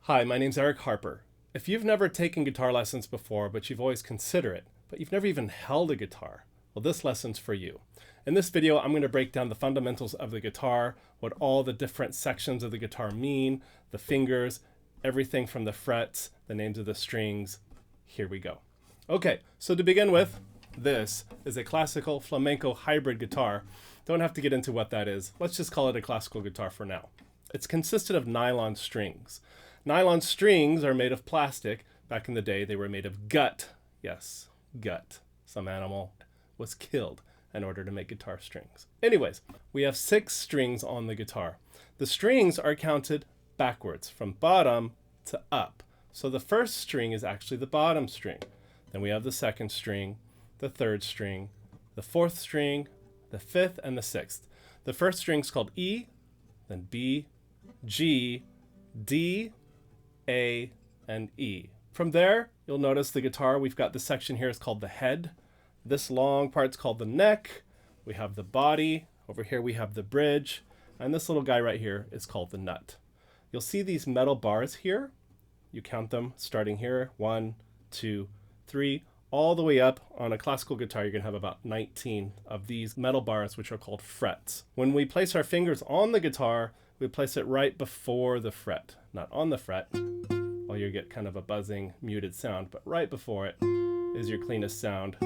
Hi, my name's Harper. If you've never taken guitar lessons before, but you've always considered it, but you've never even held a guitar, well, this lesson's for you. In this video, I'm going to break down the fundamentals of the guitar, what all the different sections of the guitar mean, the fingers, everything from the frets, the names of the strings. Here we go. Okay, so to begin with, this is a classical flamenco hybrid guitar. Don't have to get into what that is. Let's just call it a classical guitar for now. It's consisted of nylon strings. Nylon strings are made of plastic. Back in the day, they were made of gut. Yes, gut. Some animal was killed in order to make guitar strings. Anyways, we have 6 strings on the guitar. The strings are counted backwards, from bottom to up. So the first string is actually the bottom string. Then we have the second string, the third string, the fourth string, the fifth, and the sixth. The first string is called E, then B, G, D, A, and E. From there, you'll notice the guitar, we've got the section here is called the head. This long part's called the neck. We have the body. Over here we have the bridge. And this little guy right here is called the nut. You'll see these metal bars here. You count them starting here, 1, 2, 3, all the way up. On a classical guitar, you're going to have about 19 of these metal bars, which are called frets. When we place our fingers on the guitar, we place it right before the fret, not on the fret, or you get kind of a buzzing, muted sound, but right before it is your cleanest sound.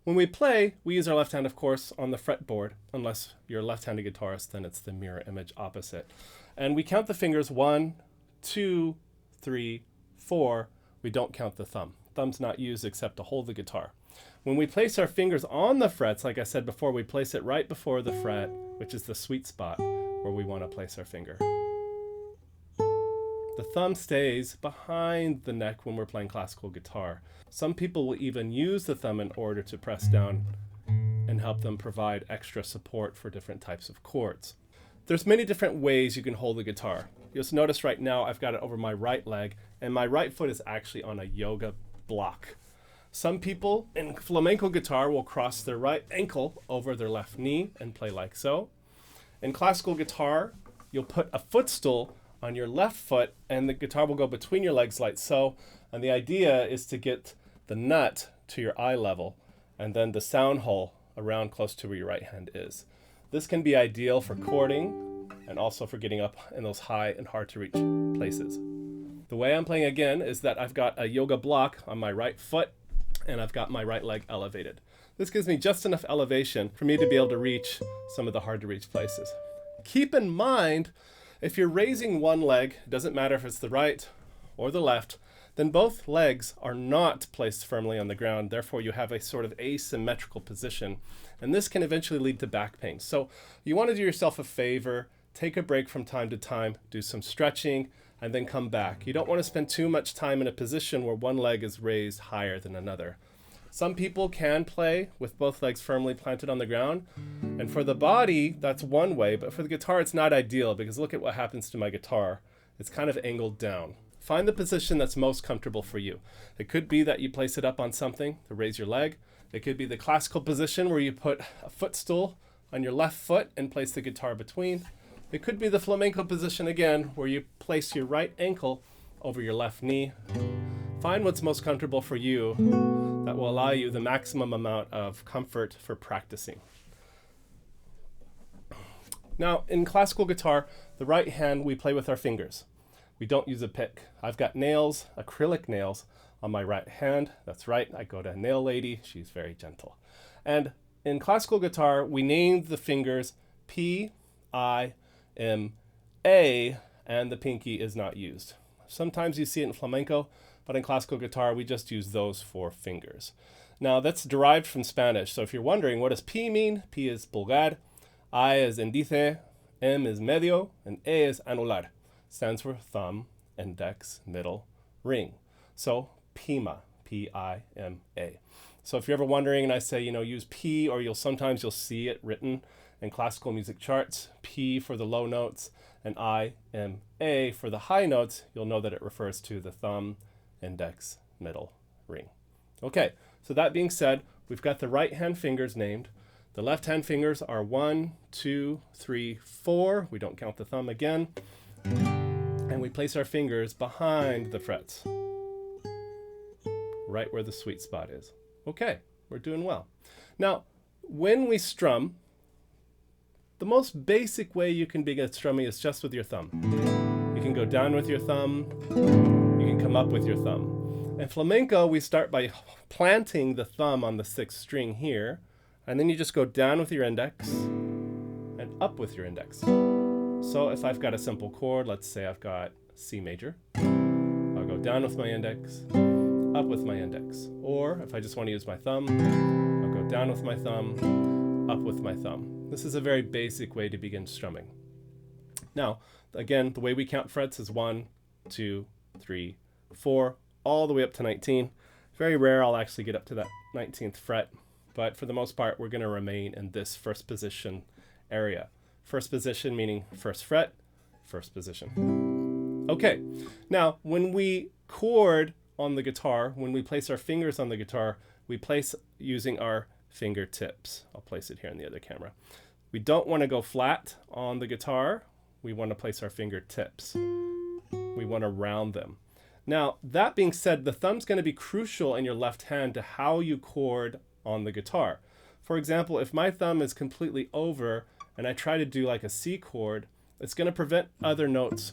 When we play, we use our left hand, of course, on the fretboard. Unless you're a left-handed guitarist, then it's the mirror image opposite. And we count the fingers 1, 2, 3, 4. We don't count the thumb. Thumb's not used except to hold the guitar. When we place our fingers on the frets, like I said before, we place it right before the fret, which is the sweet spot where we want to place our finger. The thumb stays behind the neck when we're playing classical guitar. Some people will even use the thumb in order to press down and help them provide extra support for different types of chords. There's many different ways you can hold the guitar. You'll notice right now I've got it over my right leg, and my right foot is actually on a yoga block. Some people in flamenco guitar will cross their right ankle over their left knee and play like so. In classical guitar, you'll put a footstool on your left foot and the guitar will go between your legs like so. And the idea is to get the nut to your eye level and then the sound hole around close to where your right hand is. This can be ideal for chording and also for getting up in those high and hard to reach places. The way I'm playing again is that I've got a yoga block on my right foot and I've got my right leg elevated. This gives me just enough elevation for me to be able to reach some of the hard to reach places. Keep in mind, if you're raising one leg, it doesn't matter if it's the right or the left, then both legs are not placed firmly on the ground. Therefore, you have a sort of asymmetrical position, and this can eventually lead to back pain. So you want to do yourself a favor, take a break from time to time, do some stretching, and then come back. You don't want to spend too much time in a position where one leg is raised higher than another. Some people can play with both legs firmly planted on the ground. And for the body, that's one way, but for the guitar, it's not ideal because look at what happens to my guitar. It's kind of angled down. Find the position that's most comfortable for you. It could be that you place it up on something to raise your leg. It could be the classical position where you put a footstool on your left foot and place the guitar between. It could be the flamenco position again, where you place your right ankle over your left knee. Find what's most comfortable for you that will allow you the maximum amount of comfort for practicing. Now, in classical guitar, the right hand we play with our fingers. We don't use a pick. I've got nails, acrylic nails, on my right hand. That's right, I go to a nail lady. She's very gentle. And in classical guitar, we named the fingers P, I, M, A, and the pinky is not used. Sometimes you see it in flamenco, but in classical guitar, we just use those 4 fingers. Now, that's derived from Spanish. So if you're wondering, what does P mean? P is pulgar, I is índice, M is medio, and A is anular. Stands for thumb, index, middle, ring. So Pima, P-I-M-A. So if you're ever wondering, and I say, use P, or sometimes you'll see it written in classical music charts, P for the low notes, and I-M-A for the high notes, you'll know that it refers to the thumb, index, middle, ring. Okay, so that being said, we've got the right hand fingers named. The left hand fingers are 1, 2, 3, 4. We don't count the thumb again. And we place our fingers behind the frets, right where the sweet spot is. Okay, we're doing well. Now, when we strum, the most basic way you can begin strumming is just with your thumb. You can go down with your thumb, you can come up with your thumb. In flamenco, we start by planting the thumb on the 6th string here, and then you just go down with your index and up with your index. So if I've got a simple chord, let's say I've got C major, I'll go down with my index, up with my index. Or if I just want to use my thumb, I'll go down with my thumb, up with my thumb. This is a very basic way to begin strumming. Now, again, the way we count frets is 1, 2, 3, 4, all the way up to 19. Very rare I'll actually get up to that 19th fret, but for the most part, we're going to remain in this first position area. First position meaning first fret, first position. Okay, now when we chord on the guitar, when we place our fingers on the guitar, we place using our fingertips. I'll place it here in the other camera. We don't want to go flat on the guitar. We want to place our fingertips. We want to round them. Now, that being said, the thumb's going to be crucial in your left hand to how you chord on the guitar. For example, if my thumb is completely over and I try to do like a C chord, it's going to prevent other notes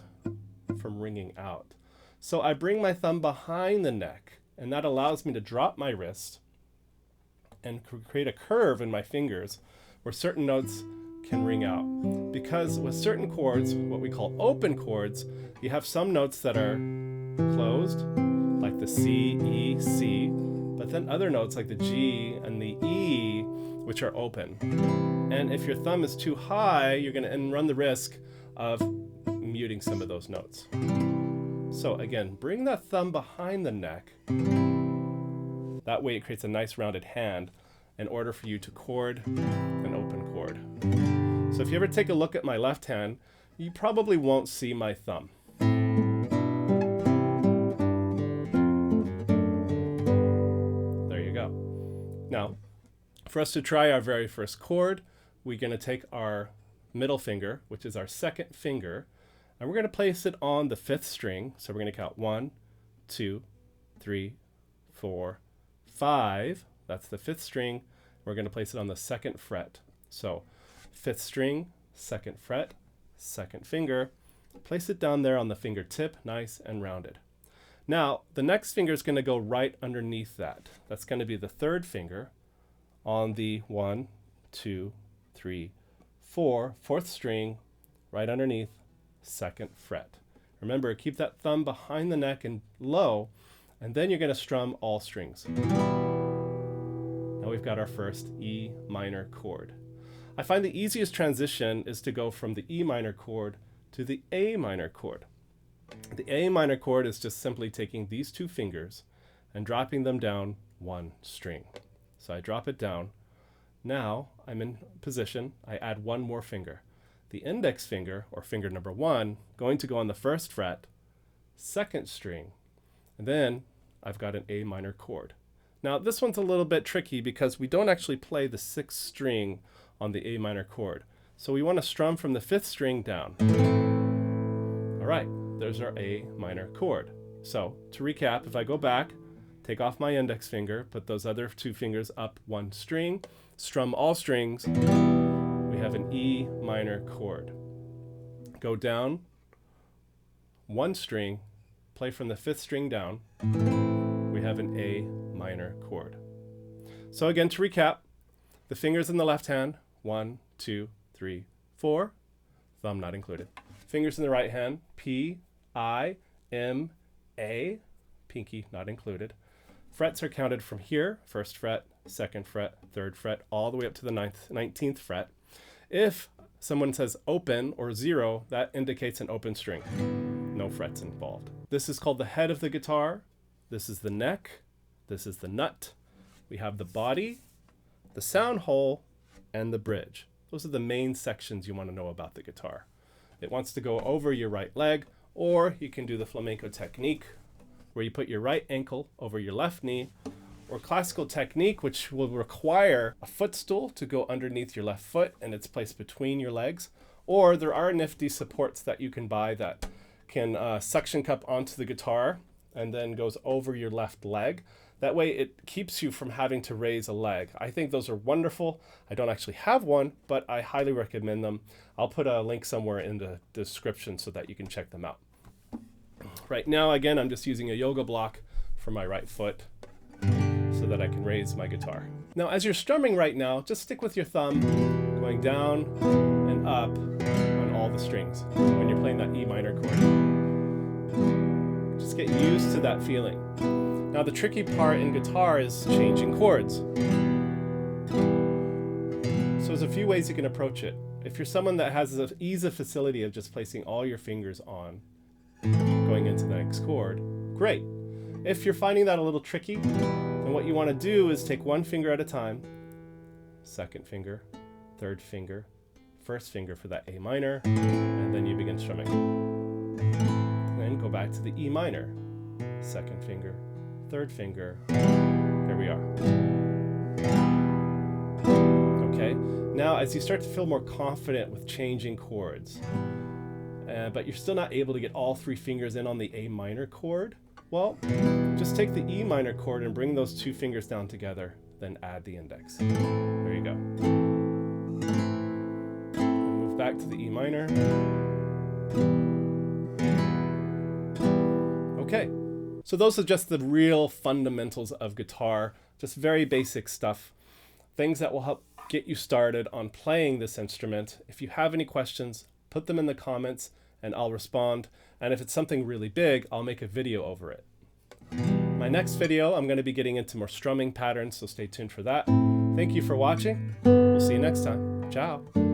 from ringing out. So I bring my thumb behind the neck, and that allows me to drop my wrist and create a curve in my fingers where certain notes can ring out. Because with certain chords, what we call open chords, you have some notes that are closed, like the C, E, C, but then other notes like the G and the E, which are open. And if your thumb is too high, you're going to run the risk of muting some of those notes. So again, bring that thumb behind the neck. That way it creates a nice rounded hand in order for you to chord an open chord. So if you ever take a look at my left hand, you probably won't see my thumb. There you go. Now, for us to try our very first chord, we're going to take our middle finger, which is our second finger, and we're going to place it on the 5th string. So we're going to count 1, 2, 3, 4, 5. That's the 5th string. We're going to place it on the 2nd fret. So 5th string, 2nd fret, 2nd finger. Place it down there on the fingertip, nice and rounded. Now, the next finger is going to go right underneath that. That's going to be the 3rd finger on the 1, 2, 3, 4, 4th string, right underneath 2nd fret. Remember, keep that thumb behind the neck and low, and then you're going to strum all strings. Now we've got our first E minor chord. I find the easiest transition is to go from the E minor chord to the A minor chord. The A minor chord is just simply taking these 2 fingers and dropping them down 1 string. So I drop it down. Now I'm in position. I add 1 more finger. The index finger, or finger number 1, going to go on the 1st fret, 2nd string, and then I've got an A minor chord. Now this one's a little bit tricky because we don't actually play the 6th string on the A minor chord. So we want to strum from the 5th string down. All right, there's our A minor chord. So to recap, if I go back, take off my index finger, put those other 2 fingers up 1 string, strum all strings, we have an E minor chord. Go down 1 string, play from the 5th string down, we have an A minor chord. So again, to recap, the fingers in the left hand, 1, 2, 3, 4, thumb not included. Fingers in the right hand, P, I, M, A, pinky not included. Frets are counted from here, 1st fret, 2nd fret, 3rd fret, all the way up to the 19th fret. If someone says open or 0, that indicates an open string. No frets involved. This is called the head of the guitar. This is the neck. This is the nut. We have the body, the sound hole, and the bridge. Those are the main sections you want to know about the guitar. It wants to go over your right leg, or you can do the flamenco technique, where you put your right ankle over your left knee, or classical technique, which will require a footstool to go underneath your left foot and it's placed between your legs. Or there are nifty supports that you can buy that can suction cup onto the guitar and then goes over your left leg. That way it keeps you from having to raise a leg. I think those are wonderful. I don't actually have one, but I highly recommend them. I'll put a link somewhere in the description so that you can check them out. Right now, again, I'm just using a yoga block for my right foot so that I can raise my guitar. Now, as you're strumming right now, just stick with your thumb going down and up on all the strings when you're playing that E minor chord. Just get used to that feeling. Now, the tricky part in guitar is changing chords. So there's a few ways you can approach it. If you're someone that has the ease of facility of just placing all your fingers on, going into the next chord, great. If you're finding that a little tricky, then what you want to do is take one finger at a time, second finger, third finger, first finger for that A minor, and then you begin strumming. Then go back to the E minor, second finger, third finger. There we are. Okay, now as you start to feel more confident with changing chords, but you're still not able to get all three fingers in on the A minor chord, well, just take the E minor chord and bring those two fingers down together, then add the index. There you go. And move back to the E minor. Okay, so those are just the real fundamentals of guitar, just very basic stuff, things that will help get you started on playing this instrument. If you have any questions, put them in the comments and I'll respond. And if it's something really big, I'll make a video over it. My next video, I'm going to be getting into more strumming patterns, so stay tuned for that. Thank you for watching. We'll see you next time. Ciao.